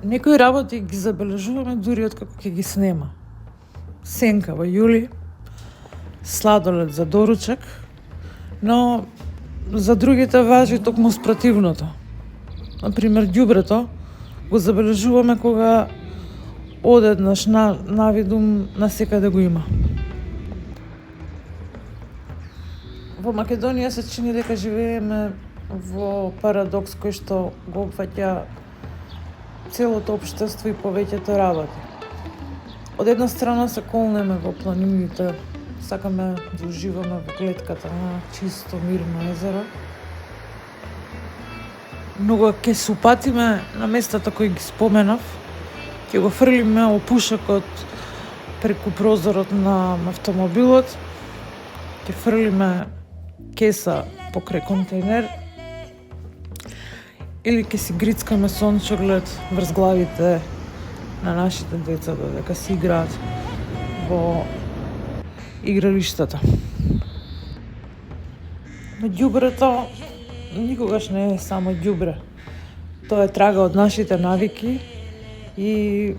Некои работи ги забележуваме дури откако ќе ги снема. Сенка во јули, сладолед за доручак, но за другите важи токму спротивното. Например, ѓубрето го забележуваме кога одеднаш навидум насекаде го има. Во Македонија се чини дека живееме во парадокс кој што го опфаќа целото општество и повеќето работи. Од една страна се колнеме во планините, сакаме да уживаме во глетката на чисто, мирно езеро. Но кога ќе се упатиме на местата кои ги споменав, ќе го фрлиме опушакот преку прозорот на автомобилот, ќе фрлиме кеса покрај контейнер или ќе си грицкаме сончоглед врз главите на нашите деца додека си играат во игралиштата. Но ѓубрето никогаш не е само ѓубре. Тоа е трага од нашите навики и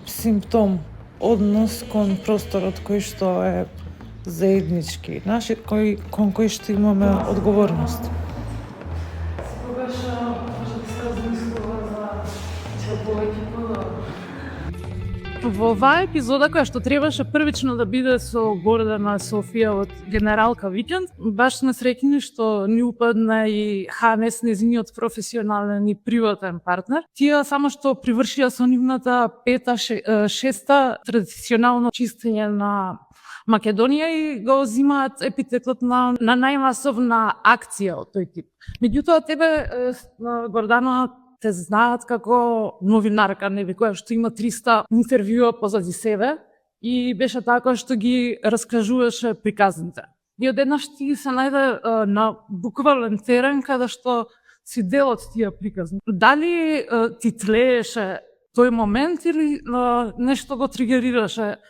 симптом однос кон просторот кој што е заеднички, кон кој што имаме одговорност. Секогаш може да се размислува за повеќе подобро. Во оваа епизода, која што требаше првично да биде со Гордана Софија од Генералка Викенд, баш сме среќни што ни упадна и Ханес, незиниот професионален и приватен партнер. Тие само што привршија со нивната пета, шеста традиционално чистење на Македонија и го земаат епитетот на најмасовна акција од тој тип. Меѓутоа, тебе, Гордана, те знаат како новинарка, која што има 300 интервјуа позади себе и беше така што ги раскажуваше приказните. И одеднаш ти се најде на буквален терен каде што си дел од тие приказни. Дали ти тлееше тој момент или нешто го тригерираше?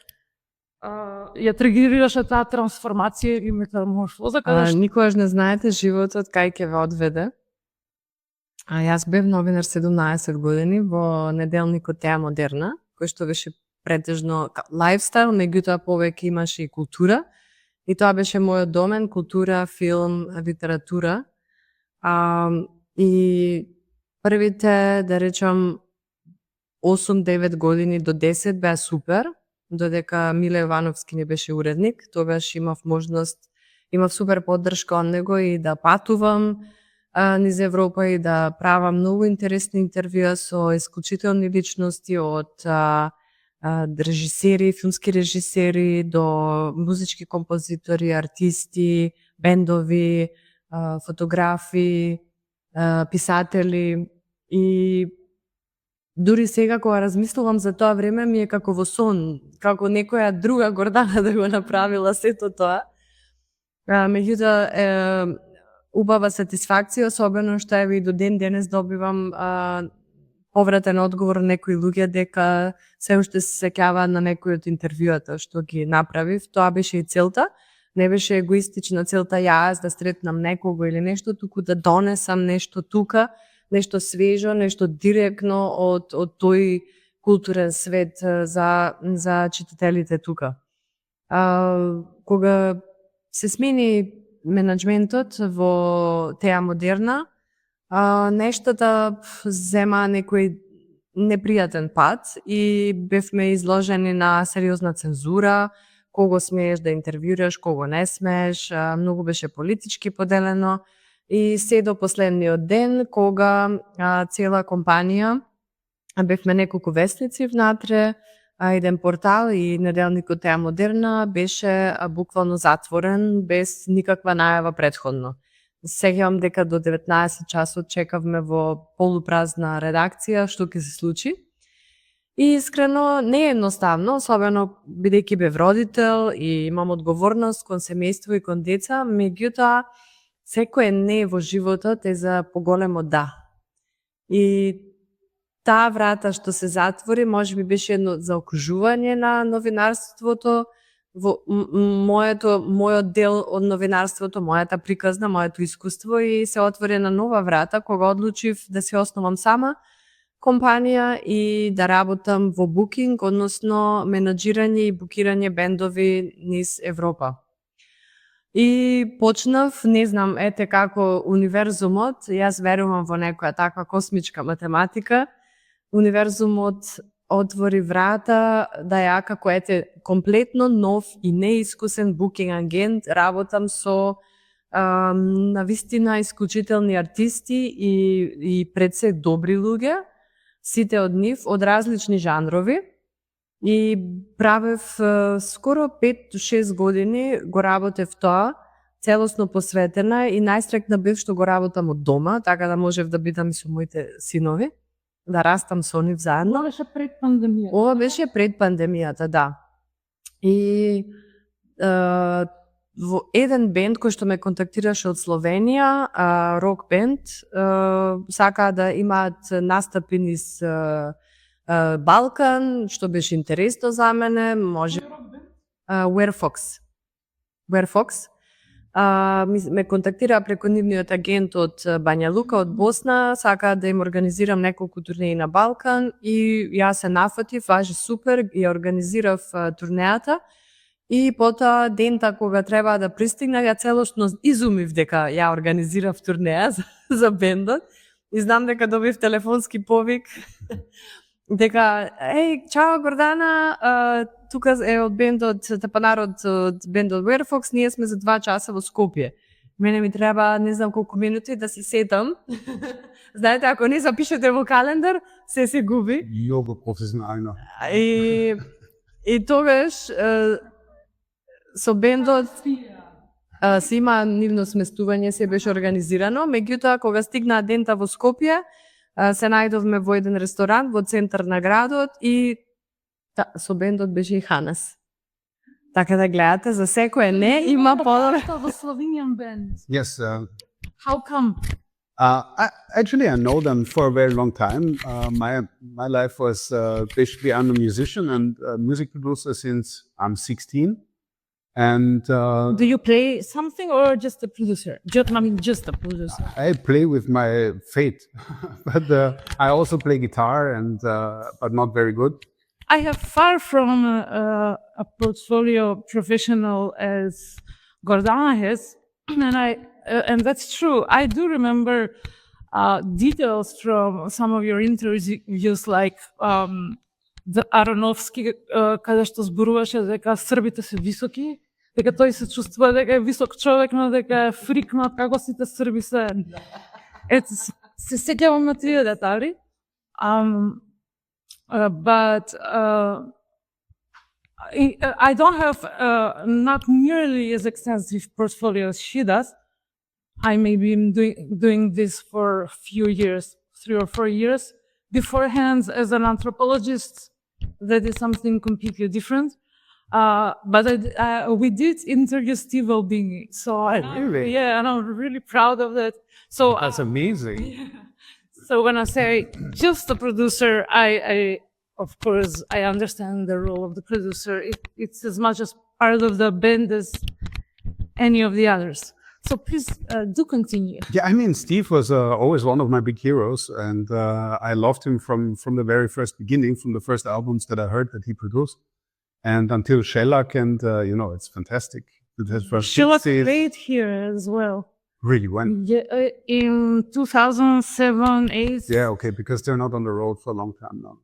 Ја тригерираше таа трансформација или метаморфоза? Никогаш не знаете животот кај ќе ве одведе. Јас бев новинар 17 години во неделникот Теа Модерна, кој што беше претежно лајфстайл, меѓутоа повеќе имаше и култура. И тоа беше мојот домен, култура, филм, литература. И првите, да речам, 8-9 години до 10 беа супер, додека Миле Јовановски не беше уредник. Тогаш имав можност, имав супер поддршка од него и да патувам низ Европа и да правам многу интересни интервјуа со исклучителни личности од режисери, филмски режисери до музички композитори, артисти, бендови, фотографи, писатели. И дури сега кога размислувам за тоа време ми е како во сон, како некоја друга Гордана да го направила сето тоа. Меѓутоа убава сатисфакција, особено што и до ден денес добивам повратен одговор на некои луѓе дека се уште се сеќаваат на некои од интервјуата што ги направив. Тоа беше и целта. Не беше егоистична целта јас да сретнам некого или нешто, туку да донесам нешто тука, нешто свежо, нешто директно од тој културен свет за читателите тука. Кога се смени менеджментот во Теа Модерна, нештата зема некој непријатен пат и бевме изложени на сериозна цензура, кого смееш да интервјураш, кого не смееш, многу беше политички поделено и се до последниот ден кога цела компанија, бевме неколку вестници внатре, еден портал и неделникот Теа Модерна беше буквално затворен без никаква најава претходно. Сеќавам дека до 19 часот чекавме во полупразна редакција што ќе се случи. И искрено не е едноставно, особено бидејќи бев родител и имам одговорност кон семејство и кон деца, меѓутоа секој не во животот е за поголемо да. И таа врата што се затвори, можеби беше едно заокружување на новинарството, во мојот дел од новинарството, мојата приказна, моето искуство и се отвори на нова врата кога одлучив да се основам сама, компанија и да работам во букинг, односно менаџирање и букирање бендови низ Европа. И почнав, не знам, ете како универзумот, јас верувам во некоја таква космичка математика, универзумот отвори врата да ја како комплетно нов и неискусен букинг агент работам со навистина исклучителни артисти и пред се добри луѓе, сите од нив од различни жанрови. И правев скоро 5-6 години го работев тоа, целосно посветена и најстрекна бев што го работам од дома, така да можев да бидам и со моите синови, да растам со нив заедно. Ова беше пред пандемијата. Ова беше пред пандемијата, да. И во еден бенд кој што ме контактираше од Словенија, рок бенд, сакаа да имаат настапи низ Балкан, што беше интересно за мене, може Werfox. Ме контактираа преку нивниот агент од Бања Лука, од Босна, сакаа да им организирам неколку турнеи на Балкан и јас се нафатив, важи супер, ја организирав турнеата и потоа дента кога треба да пристигнав, ја целосно изумив дека ја организирав турнеа за бендот и знам дека добив телефонски повик дека, чао Гордана, тука е од бендот Тапанарот, од бендот Werfox, ние сме за 2 часа во Скопје. Мене ми треба не знам колку минути да се сетам. Знаете, ако не запишете во календар, се губи. Јого професионално. И тогаш со бендот се има нивно сместување, се беше организирано, меѓутоа кога стигнаа дента во Скопје, се најдовме во еден ресторант во центар на градот и со бендот беше и Ханес. Така да гледате, за секое не има подобро. Во Slovenian band. Yes. How come? Actually, I know them for a very long time. My life was basically I'm a musician and a music producer since I'm 16. And do you play something or just a producer? Just a producer. I play with my fate, but I also play guitar and but not very good. I have far from a portfolio professional as Gordana has, and that's true. I do remember details from some of your interviews, like the Ароновски, каде што зборуваше дека србите се високи, дека тој се чувствува дека е висок човек, но дека е фрикнат како сите срби се. Ето, се сеќавам на тие детали. But I don't have not nearly as extensive portfolio as she does. I maybe am doing this for a few years, 3 or 4 years. Beforehand, as an anthropologist, that is something completely different. But we did interview Steve Albini, so Really? and I'm really proud of that. So That's amazing. yeah. So when I say just the producer, I of course I understand the role of the producer. It's as much as part of the band as any of the others. So please do continue. Yeah, I mean, Steve was always one of my big heroes, and I loved him from the very first beginning, from the first albums that I heard that he produced, and until Shellac, and it's fantastic. Shellac played here as well. Really, when? Yeah, in 2007, 8. Yeah, okay, because they're not on the road for a long time now.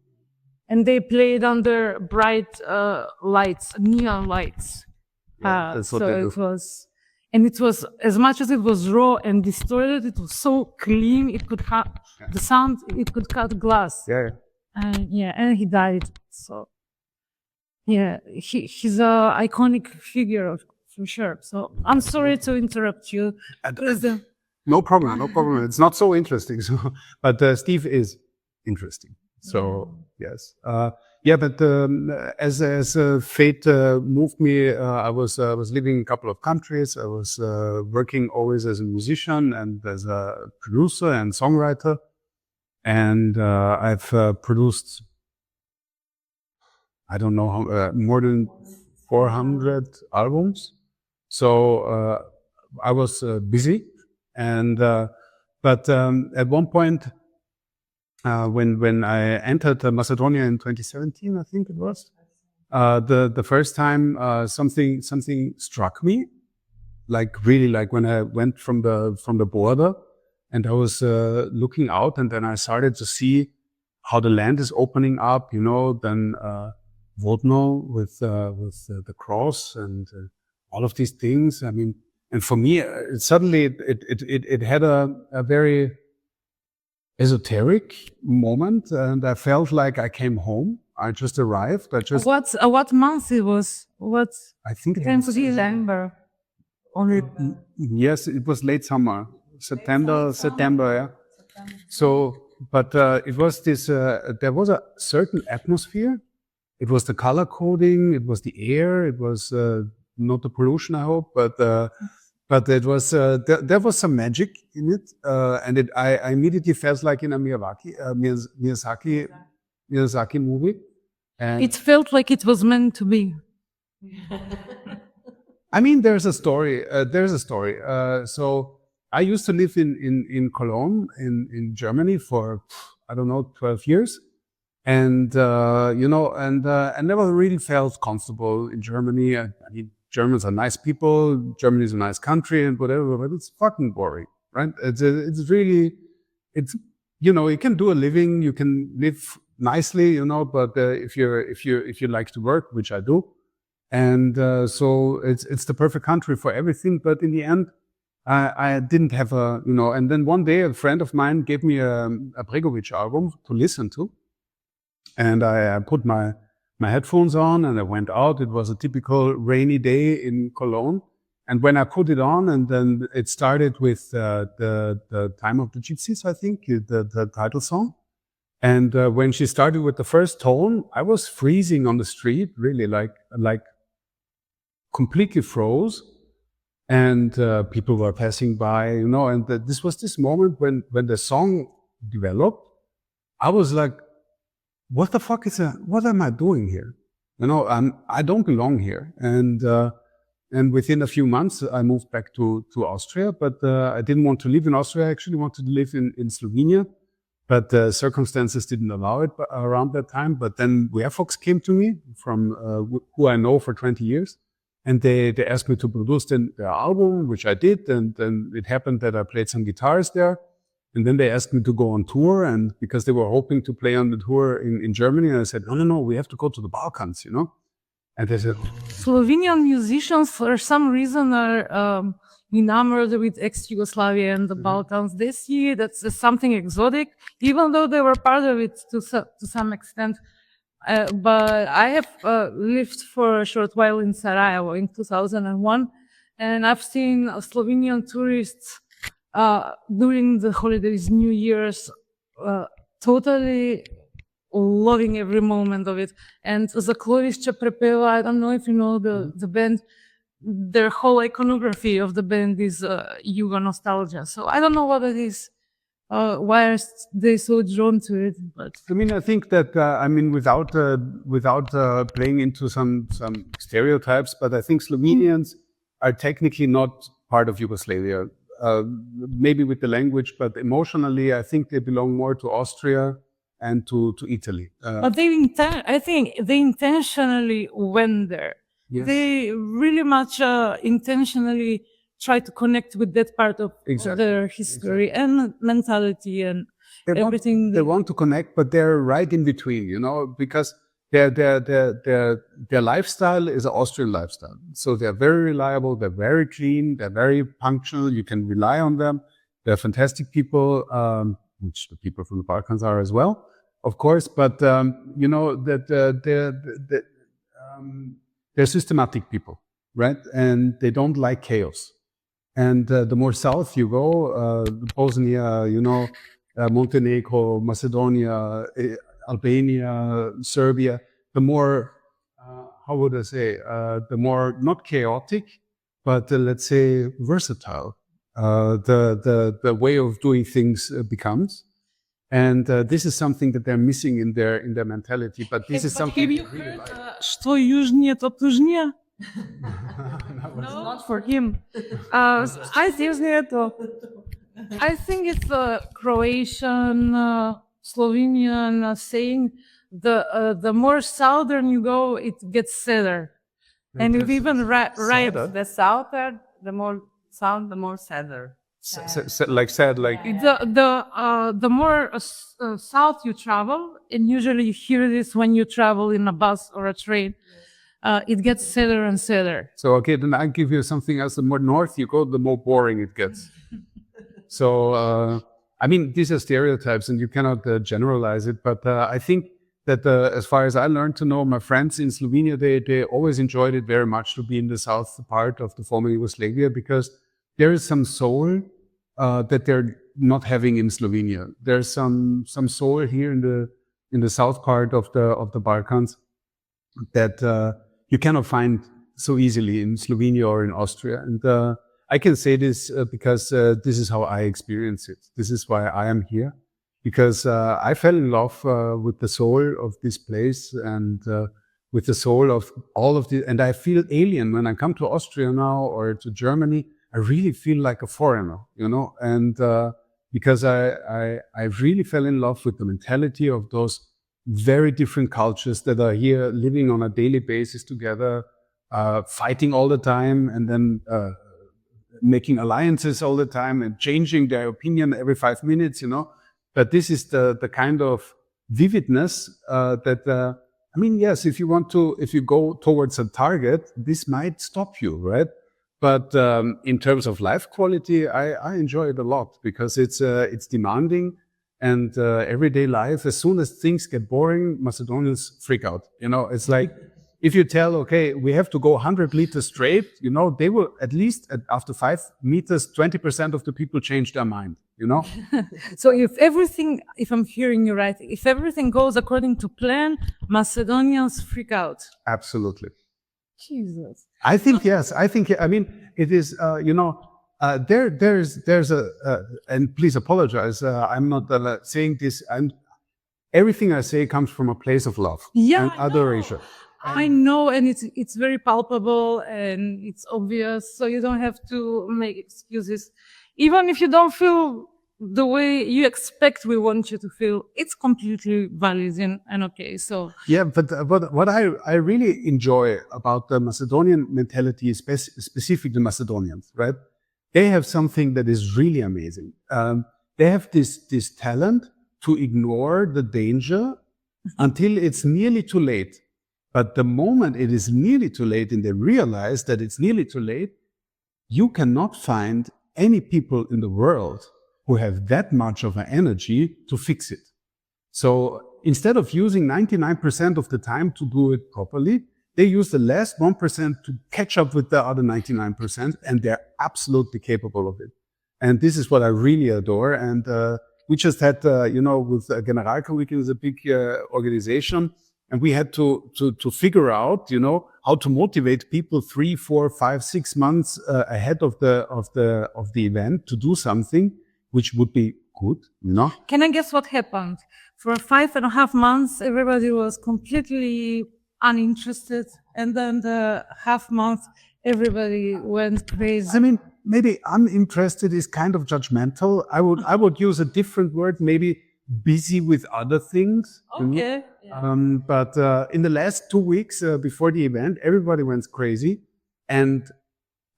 And they played under bright lights, neon lights. Yeah, that's what they do. It was, and it was, as much as it was raw and distorted, it was so clean. It could the sound. It could cut glass. Yeah. And he died. So yeah, he's a iconic figure for sure. So I'm sorry to interrupt you. No problem. It's not so interesting. So, but Steve is interesting. So yes, but as fate moved me, I was living in a couple of countries. I was working always as a musician and as a producer and songwriter, and I've produced, I don't know how, more than 400 albums. So I was busy, and but at one point when I entered Macedonia in 2017, I think it was. The first time something struck me, like really, like when I went from the border, and I was looking out, and then I started to see how the land is opening up. Then Vodno with the cross and all of these things. I mean, and for me, suddenly it had a very esoteric moment, and I felt like I came home. I just arrived. What month it was? I think it Can was, December. Only yes, it was late summer, September, yeah. So, but it was this. There was a certain atmosphere. It was the color coding. It was the air. It was not the pollution, I hope, but it was there was some magic in it, and I immediately felt like in a Miyazaki movie. And it felt like it was meant to be. I mean, there's a story. So I used to live in Cologne in Germany for, I don't know, 12 years. And, I never really felt comfortable in Germany. I mean, Germans are nice people. Germany is a nice country and whatever, but it's fucking boring, right? It's really, you can do a living, you can live nicely, but if you like to work, which I do, and so it's the perfect country for everything. But in the end, I didn't have and then one day a friend of mine gave me a Bregovic album to listen to, and I put my headphones on and I went out. It was a typical rainy day in Cologne, and when I put it on, and then it started with the Time of the Gypsies, I think, the title song. And when she started with the first tone, I was freezing on the street, really, like completely froze. And people were passing by, and this was this moment when the song developed. I was like, what the fuck what am I doing here? I don't belong here. And within a few months, I moved back to Austria, but I didn't want to live in Austria. I actually wanted to live in Slovenia. But circumstances didn't allow it around that time. But then Wearfox came to me from who I know for 20 years. And they asked me to produce their album, which I did. And then it happened that I played some guitars there. And then they asked me to go on tour. And because they were hoping to play on the tour in Germany, and I said, no, we have to go to the Balkans, And they said, Slovenian musicians, for some reason, are enamored with ex-Yugoslavia and the Balkans. They see that's something exotic, even though they were part of it to some extent. But I have lived for a short while in Sarajevo in 2001, and I've seen Slovenian tourists during the holidays, New Year's, totally loving every moment of it. And Zaklovišće prepeva, I don't know if you know the band, their whole iconography of the band is Yugo nostalgia. So I don't know what it is. Why are they so drawn to it? But I mean, I think that without playing into some stereotypes, but I think Slovenians are technically not part of Yugoslavia. Maybe with the language, but emotionally, I think they belong more to Austria and to Italy. But I think they intentionally went there. Yes. They really much intentionally try to connect with that part of their history and mentality and everything. They want to connect, but they're right in between, because their lifestyle is an Austrian lifestyle. So they're very reliable, they're very clean, they're very punctual. You can rely on them. They're fantastic people, which the people from the Balkans are as well, of course. But they're systematic people, right? And they don't like chaos. And the more south you go, Bosnia, Montenegro, Macedonia, Albania, Serbia, the more, how would I say, the more not chaotic, but let's say versatile, the way of doing things becomes. And this is something that they're missing in their mentality. But this is something. Have you heard что южнее, то южнее? No, not for him. I think it's a Croatian Slovenian saying, the more southern you go, it gets sadder. And you even write The southern, the more sound, the more sadder. Like sad, like the more south you travel, and usually you hear this when you travel in a bus or a train, it gets sadder and sadder. so. Okay, then I give you something else. The more north you go, the more boring it gets. So I mean, these are stereotypes, and you cannot generalize it. But I think that as far as I learned to know, my friends in Slovenia, they always enjoyed it very much to be in the south part of the former Yugoslavia, because there is some soul that they're not having in Slovenia. There's some soul here in the south part of the Balkans that you cannot find so easily in Slovenia or in Austria. And I can say this because this is how I experience it. This is why I am here, because I fell in love with the soul of this place and with the soul of all of the. And I feel alien when I come to Austria now or to Germany. I really feel like a foreigner, you know, and because I really fell in love with the mentality of those very different cultures that are here living on a daily basis together, fighting all the time, and then making alliances all the time and changing their opinion every 5 minutes, you know. But this is the kind of vividness that, I mean, yes, if you go towards a target, this might stop you, right? But in terms of life quality, I enjoy it a lot because it's demanding, and everyday life. As soon as things get boring, Macedonians freak out. You know, it's like if you tell, okay, we have to go 100 meters straight, you know, they will at least after 5 meters, 20% of the people change their mind. You know. So if I'm hearing you right, if everything goes according to plan, Macedonians freak out. Absolutely. Jesus. I think yes. I mean, it is. You know, there's a. And please apologize. I'm not saying this. Everything I say comes from a place of love and adoration. I know, and it's very palpable and it's obvious. So you don't have to make excuses, even if you don't feel the way you expect we want you to feel. It's completely valid and okay. So yeah, but what I really enjoy about the Macedonian mentality is specific to Macedonians, right? They have something that is really amazing. They have this talent to ignore the danger until it's nearly too late. But the moment it is nearly too late and they realize that it's nearly too late, you cannot find any people in the world who have that much of an energy to fix it. So instead of using 99% of the time to do it properly, they use the last 1% to catch up with the other 99%, and they're absolutely capable of it. And this is what I really adore. And we just had, with Generalka Викенд, a big organization, and we had to figure out, how to motivate people 3, 4, 5, 6 months ahead of the event to do something which would be good, Can I guess what happened? For 5.5 months, everybody was completely uninterested, and then the half month, everybody went crazy. I mean, maybe uninterested is kind of judgmental. I would use a different word, maybe busy with other things. Okay. But in the last 2 weeks before the event, everybody went crazy, and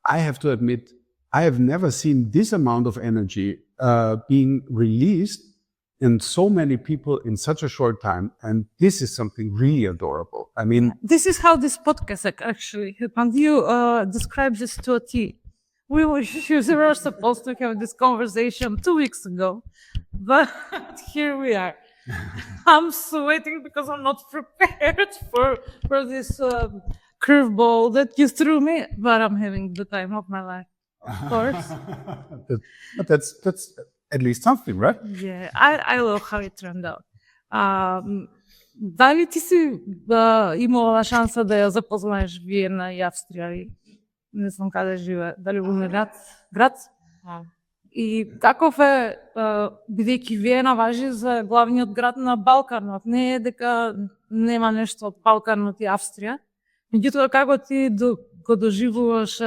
I have to admit, I have never seen this amount of energy being released in so many people in such a short time, and this is something really adorable. I mean, this is how this podcast actually happened. You described this to a T. We were supposed to have this conversation 2 weeks ago, but here we are. I'm sweating because I'm not prepared for this curveball that you threw me, but I'm having the time of my life, of course. But that's at least something, right? Yeah, I love how it turned out. Дали ти си имала шанса да ја запознаеш Виена и Австрија? Не знам каде живее, дали во град? И каков е, бидејќи Виена важи за главниот град на Балканот, не е дека нема нешто од Балканот и Австрија, меѓутоа како ти го доживуваш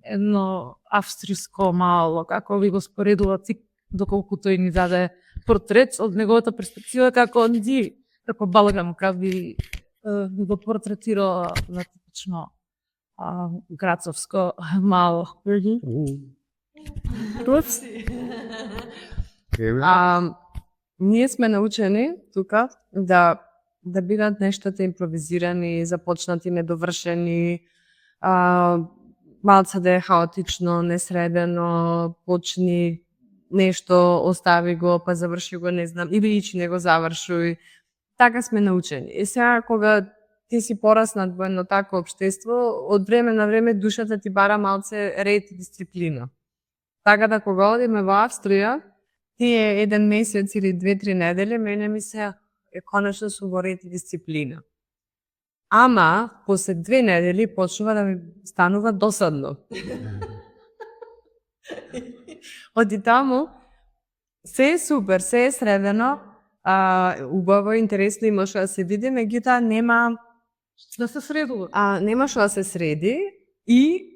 едно австриско мало, како ви го споредува, ти доколку тој ни даде портрет од неговата перспектива како онди, како Балкан, како би го портретирала на типично грацовско мало. Ние сме научени тука да бидат нештата импровизирани, започнати, недовршени, малце да е хаотично, несредено, почни нешто, остави го, па заврши го, не знам, или ичи не го завршуј. Така сме научени. И сега кога ти си пораснат во едно такво општество, од време на време душата ти бара малце ред и дисциплина. Така да кога одиме во Австрија, тие еден месец или 2-3 недели, мене ми се конечно сум во ред и дисциплина. Ама, после 2 недели почнува да ми станува досадно. Оди таму, се е супер, се е средено, убаво, интересно, има што да се види, меѓутоа нема Да се средува. Нема што да се среди и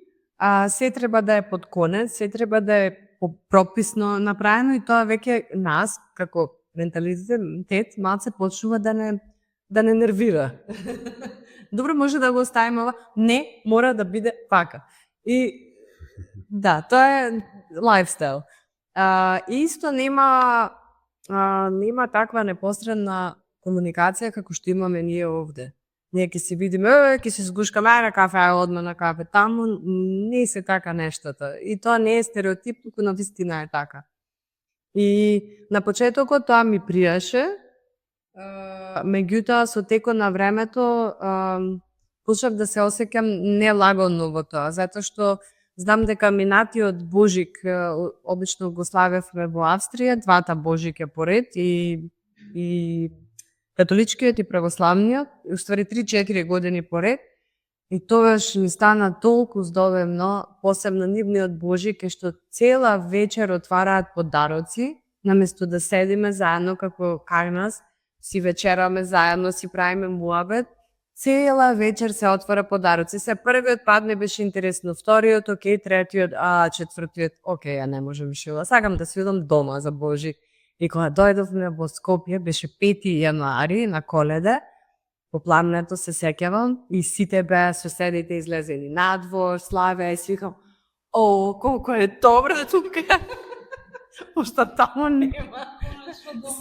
се треба да е под конец, се треба да е прописно направено и тоа веќе нас, како менталитет, малце почнува да не нервира. Добро, може да го оставиме ова. Не, мора да биде вака. И да, тоа е лайфстайл. Исто нема таква непосредна комуникација како што имаме ние овде. Ние ќе се видиме, ќе се сгушкаме, на кафе, одма на кафе. Таму не се така нештата. И тоа не е стереотип, туку на вистина е така. И на почетокот тоа ми пријаше, меѓутоа со текот на времето почнав да се осеќам нелагодно во тоа, затоа што знам дека минатиот Божик обично го славевме во Австрија, двата Божики поред и католичкиот и православниот, уствари 3-4 години поред. И тогаш ми стана толку здобевно, посебно нивниот Божик, што цела вечер отвараат подароци, наместо да седиме заедно како кај нас, си вечераме заедно, си правиме муабет, цела вечер се отвара подароци. Се првиот пат не беше интересно, вториот, окей, третиот, четвртиот, окей, не можам више. Сакам да свидам дома за Божик. И кога дојдовме во Скопје, беше 5 јануари на Коледа, по пламнето се сеќавам и сите беа соседите излезени надвор, славе, и свикам, колко е добро тука. Пошто таму нема.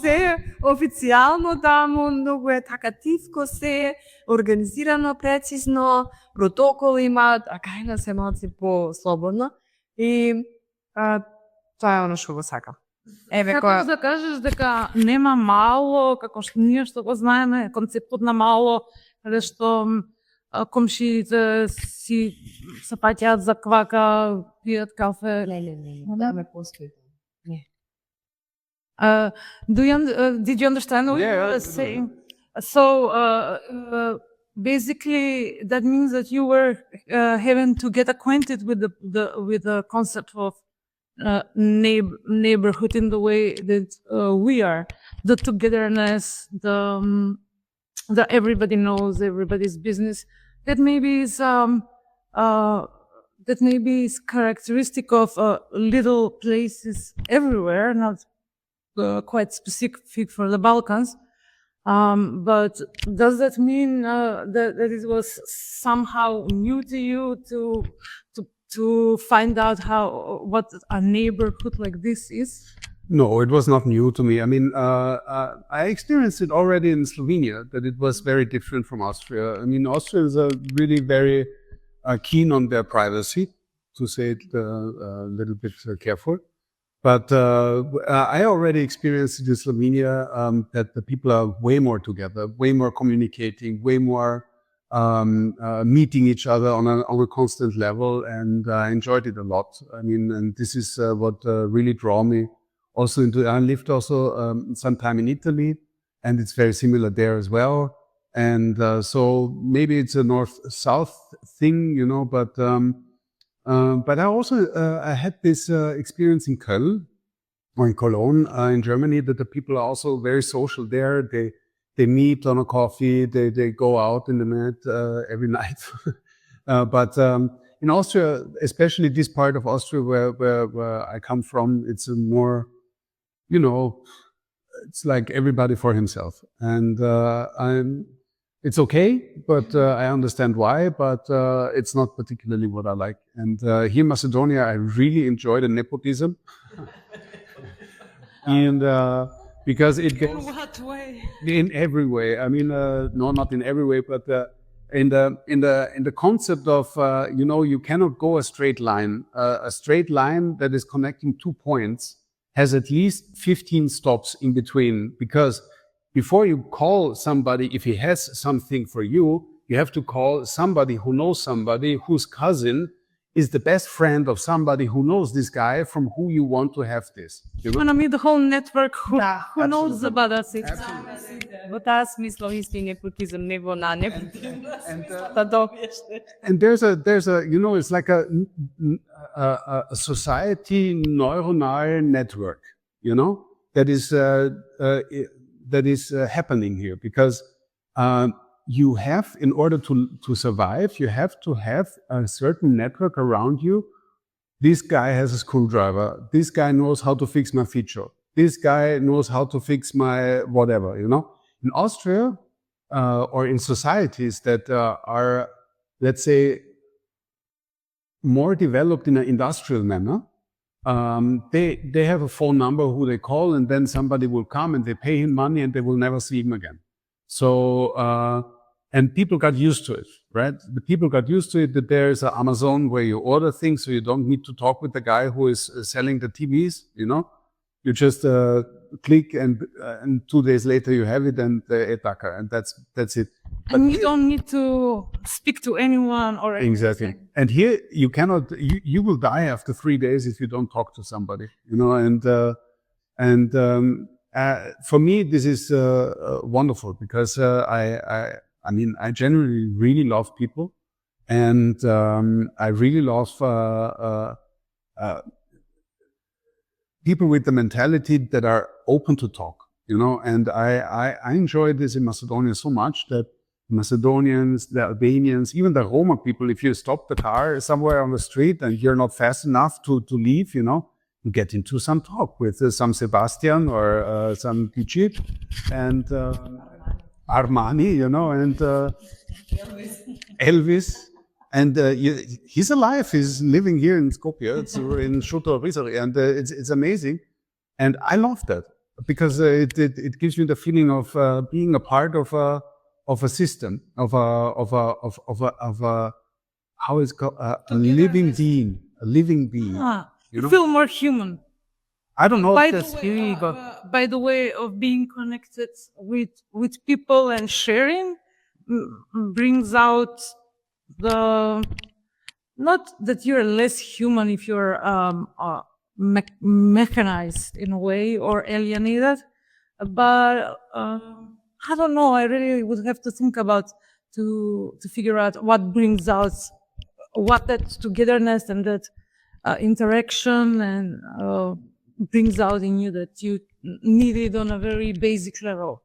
Се официјално таму, многу е така тивко, се организирано, прецизно, протокол имаат, кај нас е малци по-слободно. И тоа е оно што го сакам. Како да кажеш дека нема мало, како што ние што го знаеме, концептот на мало, каде што комшиите си се паќаат за квака, пијат кафе. Не, да ме постои. Did you understand what you were saying? So basically, that means that you were having to get acquainted with the concept of neighborhood in the way that we are, the togetherness, the everybody knows everybody's business. That maybe is characteristic of little places everywhere, not quite specific for the Balkans. But does that mean that it was somehow new to you to find out what a neighborhood like this is? No, it was not new to me. I mean, I experienced it already in Slovenia, that it was very different from Austria. I mean, Austrians are really very keen on their privacy, to say it a little bit careful. But I already experienced it in Slovenia that the people are way more together, way more communicating, way more meeting each other on a constant level, and I enjoyed it a lot. I mean, and this is what really drew me also into. I lived also some time in Italy, and it's very similar there as well. And so maybe it's a north-south thing, you know. But I also I had this experience in Köln or in Cologne in Germany, that the people are also very social there. They meet on a coffee, they go out in the night every night. But in Austria, especially this part of Austria where I come from, it's a more you know, it's like everybody for himself. And it's okay, but I understand why, but it's not particularly what I like. And here in Macedonia, I really enjoy the nepotism. And because it goes... In what way? In every way. I mean, no, not in every way, but in the concept of, you know, you cannot go a straight line. A straight line that is connecting 2 points has at least 15 stops in between, because before you call somebody, if he has something for you, you have to call somebody who knows somebody whose cousin is the best friend of somebody who knows this guy from who you want to have this. You know? Wanna meet the whole network who knows Absolutely. about us. Во таа смисло исти непотизам, не во на непотизам. And there's a, you know, it's like a society neuronal network, you know, that is happening here, because you have, in order to survive, you have to have a certain network around you. This guy has a screwdriver. This guy knows how to fix my feature. This guy knows how to fix my whatever, you know. In Austria, or in societies that are, let's say, more developed in an industrial manner, they have a phone number who they call, and then somebody will come and they pay him money and they will never see him again. So, and people got used to it, right? The people got used to it, that there's an Amazon where you order things, so you don't need to talk with the guy who is selling the TVs, you know? You just click, and 2 days later you have it, and and that's it. And you don't need to speak to anyone or anything. Exactly. And here you cannot, you will die after 3 days if you don't talk to somebody, you know, and for me, this is wonderful, because I mean, I generally really love people, and I really love people with the mentality that are open to talk, you know. And I enjoy this in Macedonia so much, that Macedonians, the Albanians, even the Roma people, if you stop the car somewhere on the street and you're not fast enough to leave, you know, you get into some talk with some Sebastian or some Pichit and Armani, you know, and Elvis. And he's alive. He's living here in Skopje. It's in Šutor, and it's amazing. And I love that, because it gives you the feeling of being a part of a system, of a how is it called, a living being, You know? feel more human. I don't know. By the way of being connected with people and sharing, brings out the, not that you're less human if you're mechanized in a way or alienated, but I don't know, I really would have to think about to figure out what brings out what that togetherness and that interaction and brings out in you that you needed on a very basic level.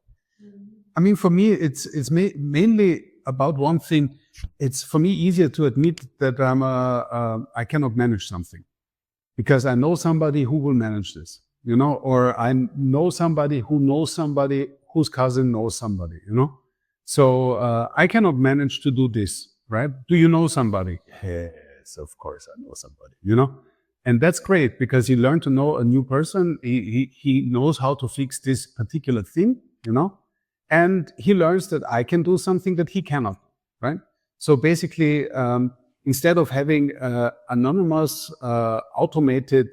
I mean, for me, it's mainly about one thing. It's for me easier to admit that I cannot manage something, because I know somebody who will manage this, you know, or I know somebody who knows somebody whose cousin knows somebody, you know. So I cannot manage to do this, right? Do you know somebody? Yes, of course I know somebody, you know. And that's great, because you learn to know a new person. He knows how to fix this particular thing, you know, and he learns that I can do something that he cannot, right? So basically, instead of having anonymous, automated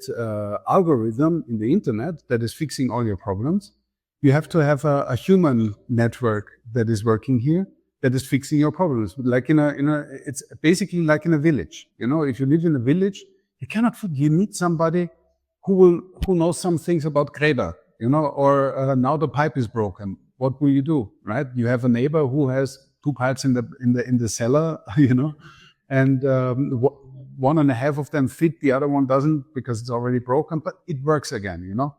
algorithm in the internet that is fixing all your problems, you have to have a human network that is working here, that is fixing your problems. Like it's basically like in a village. You know, if you live in a village, you need somebody who knows some things about Greda, you know, or now the pipe is broken. What will you do, right? You have a neighbor who has 2 pipes in the cellar, you know, and 1.5 of them fit, the other one doesn't because it's already broken, but it works again, you know.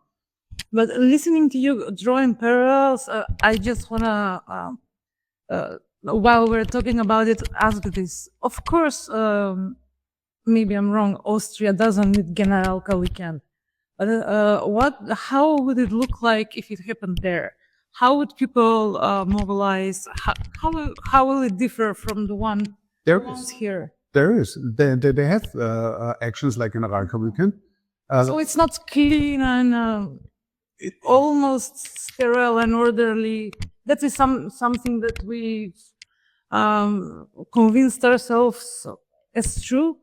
But listening to you drawing parallels, I just wanna, while we're talking about it, ask this. Of course, maybe I'm wrong, Austria doesn't need Generalka Weekend. How would it look like if it happened there? How would people mobilize? How will it differ from the one here? There is. They have actions like Generalka Викенд. So it's not clean and almost sterile and orderly. That is something that we convinced ourselves is true.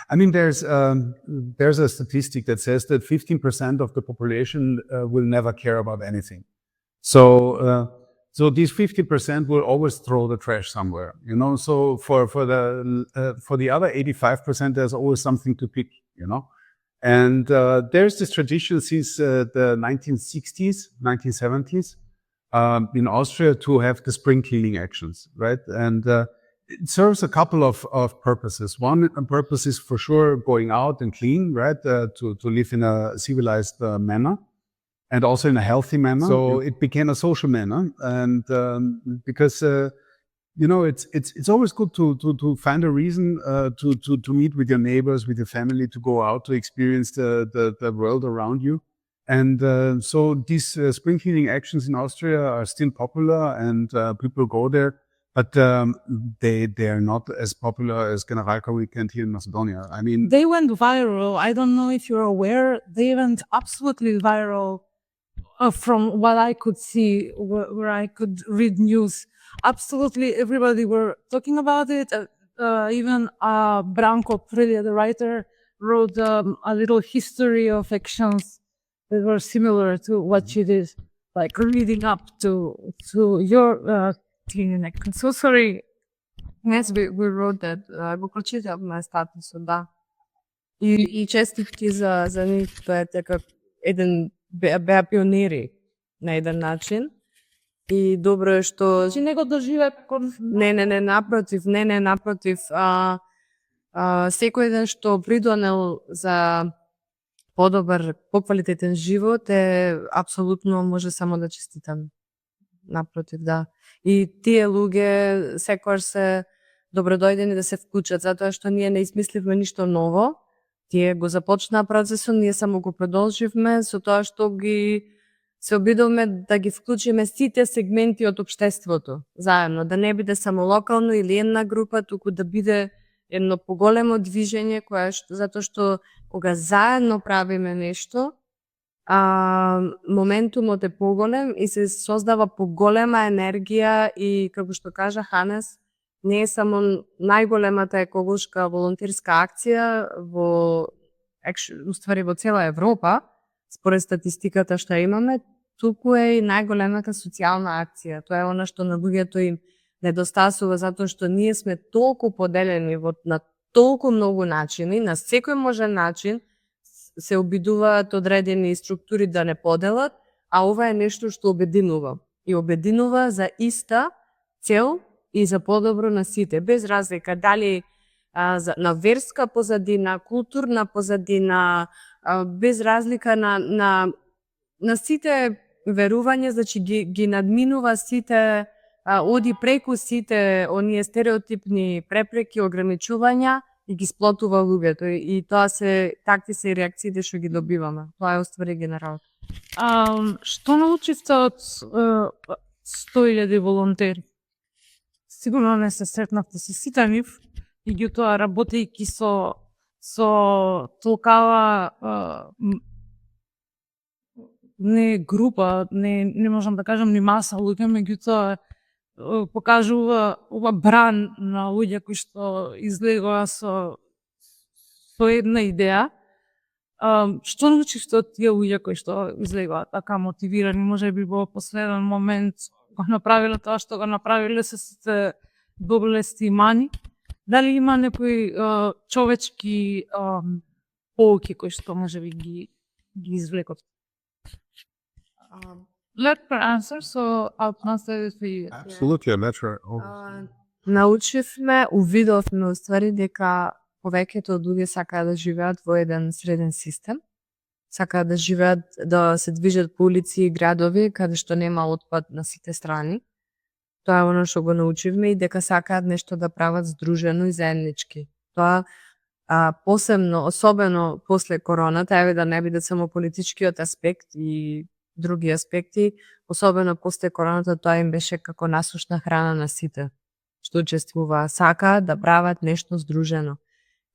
I mean, there's a statistic that says that 15% of the population will never care about anything. So these 50% will always throw the trash somewhere, you know. So for the other 85%, there's always something to pick, you know. And there's this tradition since the 1960s, 1970s in Austria to have the spring cleaning actions, right? And it serves a couple of purposes. One purpose is for sure going out and clean, right? To live in a civilized manner. And also in a healthy manner. So it became a social manner, and because you know, it's always good to find a reason to meet with your neighbors, with your family, to go out to experience the world around you. And so these spring cleaning actions in Austria are still popular, and people go there, but they are not as popular as Generalka Викенд here in Macedonia. I mean, they went viral. I don't know if you're aware. They went absolutely viral. From what I could see, where I could read news, absolutely everybody were talking about it. Even Branko Prilja, the writer, wrote a little history of actions that were similar to what she did, like leading up to your cleaning action. So sorry. Yes, we wrote that. Го прочитавме статусот, да. И честитки за нив, тоа е така еден беа пионери на еден начин. И добро е што... Че не го доживе... Не, напротив. Секој еден што придонел за подобар, поквалитетен живот апсолутно може само да честитам. Напротив, да. И тие луѓе секогаш се добродојдени да се вклучат, затоа што ние не измисливме ништо ново. Тие го започнаа процесот, ние само го продолживме со тоа што се обидовме да ги вклучиме сите сегменти од општеството заедно, да не биде само локално или една група, туку да биде едно поголемо движење, затоа што кога заедно правиме нешто, моментумот е поголем и се создава поголема енергија и, како што кажа Ханес, не е само најголемата еколошка волонтерска акција во цела Европа, според статистиката што имаме, туку е и најголемата социјална акција. Тоа е она што на луѓето им недостасува, затоа што ние сме толку поделени на толку многу начини, на секој можен начин се обидуваат одредени структури да не поделат, а ова е нешто што обединува. И обединува за иста цел и за подобро на сите, без разлика дали на верска позадина, културна позадина, без разлика на сите верувања, значи ги надминува сите, оди преку сите оние стереотипни препреки, ограничувања и ги сплотува луѓето. И тоа такви се реакциите што ги добиваме. Тоа е уствари Генералка. Што научивте од 100.000 волонтери? Сигурно не се сретнавте со сите нив, меѓутоа работејќи со толкава не група, не можам да кажам ни маса луѓе, меѓутоа покажува ова бран на луѓе кои што излегоа со една идеја. Што научивте од тие луѓе кои што излегоа така мотивирани, можеби во последен момент го направиле тоа што го направиле се сите доблести и мани? Дали има некои човечки поуки кои што можеби ги извлекот? Let her answer, so I'll translate it for you. Absolutely, let her. Научивме, увидовме уствари дека повеќето од луѓе сакаат да живеат во еден среден систем. Сакаат да живеат, да се движат по улици и градови каде што нема отпад на сите страни. Тоа е оно што го научивме и дека сакаат нешто да прават здружено и заеднички. Тоа посебно, особено после короната, еве да не биде само политичкиот аспект и други аспекти, особено после короната, тоа им беше како насушна храна на сите што учествуваа, сакаат да прават нешто здружено.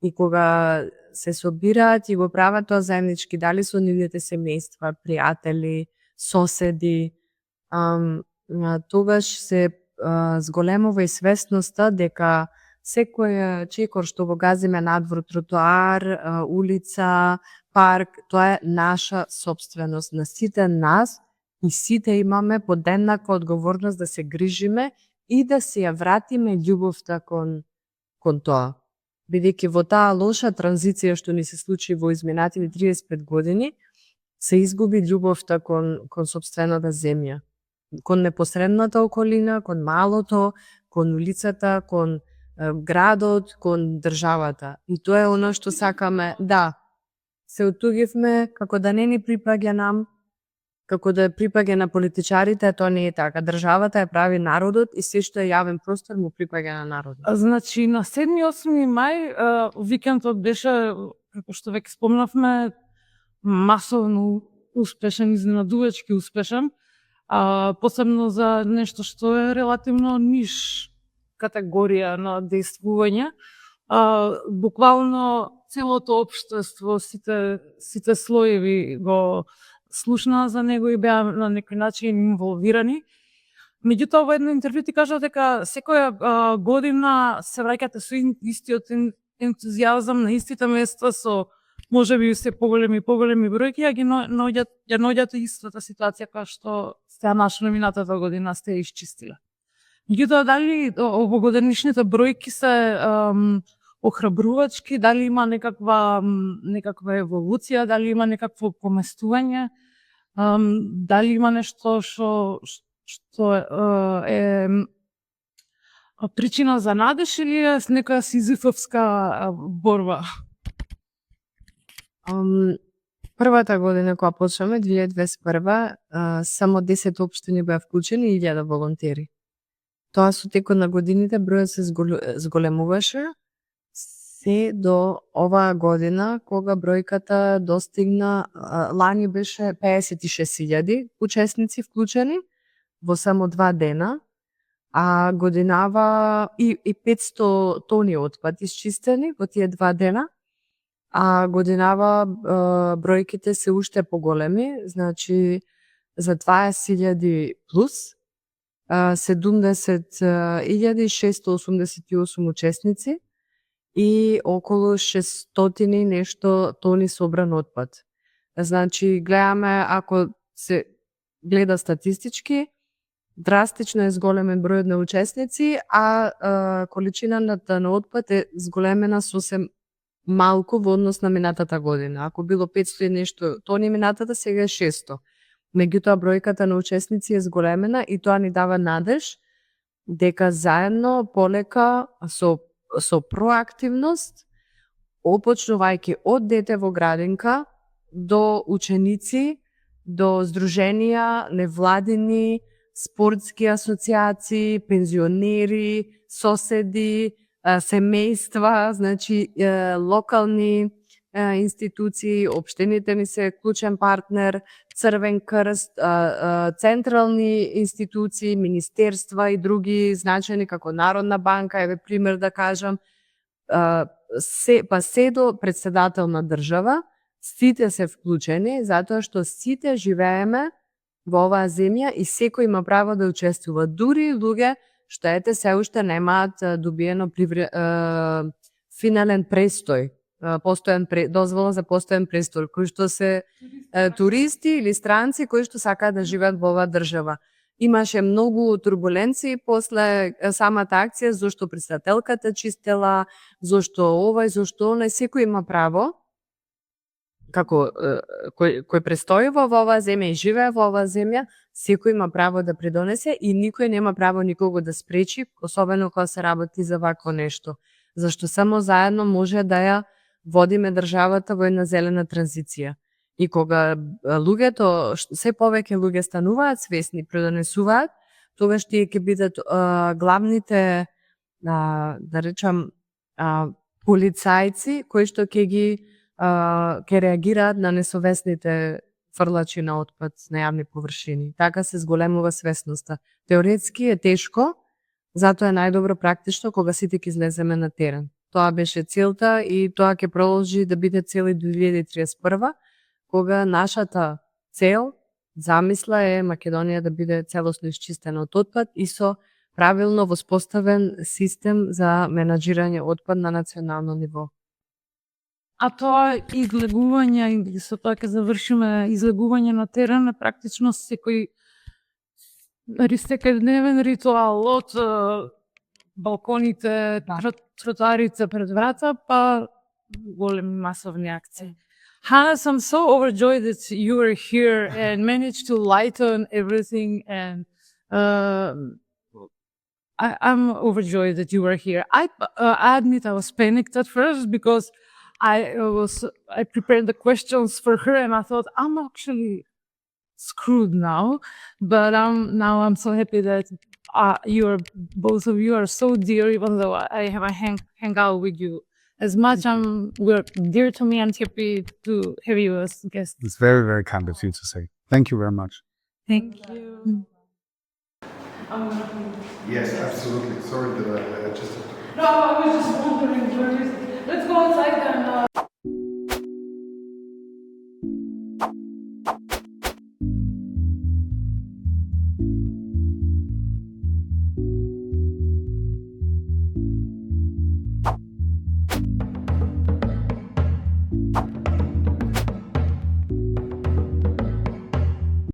И кога се собираат и го прават тоа заеднички, дали со нивните семејства, пријатели, соседи, тогаш се зголемува и свесноста дека секој чекор што го газиме надвор, тротоар, улица, парк, тоа е наша собственост на сите нас и сите имаме подеднаква одговорност да се грижиме и да се ја вратиме љубовта кон тоа. Бидејќи во таа лоша транзиција што ни се случи во изминатите 35 години, се изгуби љубовта кон сопствената земја, кон непосредната околина, кон малото, кон улицата, кон градот, кон државата. И тоа е оно што сакаме, да, се отугивме како да не ни припаѓа нам, како да припаѓа на политичарите, тоа не е така. Државата ја прави народот и се што е јавен простор му припаѓа на народот. Значи, на 7-8 мај викендот беше, како што веќе спомнавме, масовно успешен, изненадувачки успешен, посебно за нешто што е релативно ниш категорија на действување. Буквално целото општество, сите слоеви го слушнаа за него и беа на некој начин инволвирани. Меѓутоа, во едно интервју ти кажа дека секоја година се враќате со истиот ентузијазам на истите места, со можеби се поголеми бројки, а ја наоѓате истата ситуација која што сте нашли минатата година, сте ја исчистиле. Меѓутоа, дали овогодишните бројки се охрабрувачки, дали има некаква еволуција, дали има некакво поместување, дали има нешто што е причина за надеж или е некоја сизифовска борба? Првата година кога почнеме, 2021, само 10 општини беа вклучени и 1000 волонтери. Тоа со текот на годините бројот се зголемуваше се до оваа година кога бројката достигна, лани беше 56.000 учесници вклучени во само 2 дена, а годинава и 500 тони отпад исчистени во тие 2 дена, а годинава бројките се уште поголеми, значи за 20.000 плюс, 70.688 учесници и околу 600 нешто тони собран отпад. Значи, гледаме, ако се гледа статистички, драстично е зголемен бројот на учесници, а количината на отпад е зголемена сосем малку во однос на минатата година. Ако било 500 нешто тони минатата, сега е 600. Меѓутоа, бројката на учесници е зголемена и тоа ни дава надеж дека заедно полека со проактивност, опочнувајќи од дете во градинка до ученици, до здруженија, невладини, спортски асоцијации, пензионери, соседи, семејства, значи локални институции, општините ни се клучен партнер, Црвен крст, централни институции, министерства и други значајни како Народна банка, еве пример да кажам, се до председател на држава, сите се вклучени затоа што сите живееме во оваа земја и секој има право да учествува, дури луѓе што се уште немаат добиено финален престој, дозвола за постојан престой, кои што се туристи или странци кои што сакаат да живеат во оваа држава. Имаше многу турбуленции после самата акција, зашто председателката чистела, зашто овај, зашто онај, секој има право, како кој престојува во оваа земја и живее во оваа земја, секој има право да придонесе и никој нема право никого да спречи, особено кога се работи за вакво нешто. Зашто само заедно може да ја водиме државата во една зелена транзиција. И кога луѓето, се повеќе луѓе стануваат свесни, придонесуваат, тогаш тие ќе бидат главните, да речам, полицајци кои што ќе реагираат на несовесните фрлачи на отпад на јавни површини. Така се зголемува свесноста. Теоретски е тешко, затоа е најдобро практично кога сите ќе излеземе на терен. Тоа беше целта и тоа ќе продолжи да биде цел и 2031, кога нашата цел, замисла е Македонија да биде целосно исчистена од отпад и со правилно воспоставен систем за менаџирање отпад на национално ниво. А тоа излегување, и со тоа ќе завршиме, излегување на терен е практично секој секојдневен ритуал од балконите, тротарите пред врата, па големи масовни акции. Hannes, I'm so overjoyed that you were here and managed to lighten everything, and I'm overjoyed that you were here. I admit I was panicked at first because I prepared the questions for her and I thought I'm actually screwed now, but now I'm so happy that both of you are so dear, even though I have a hang out with you as much. We're dear to me and happy to have you as guest. It's very, very kind of you to say. Thank you very much. Thank you. Yes, absolutely. Sorry that I just... No, I was just wondering. Let's go outside and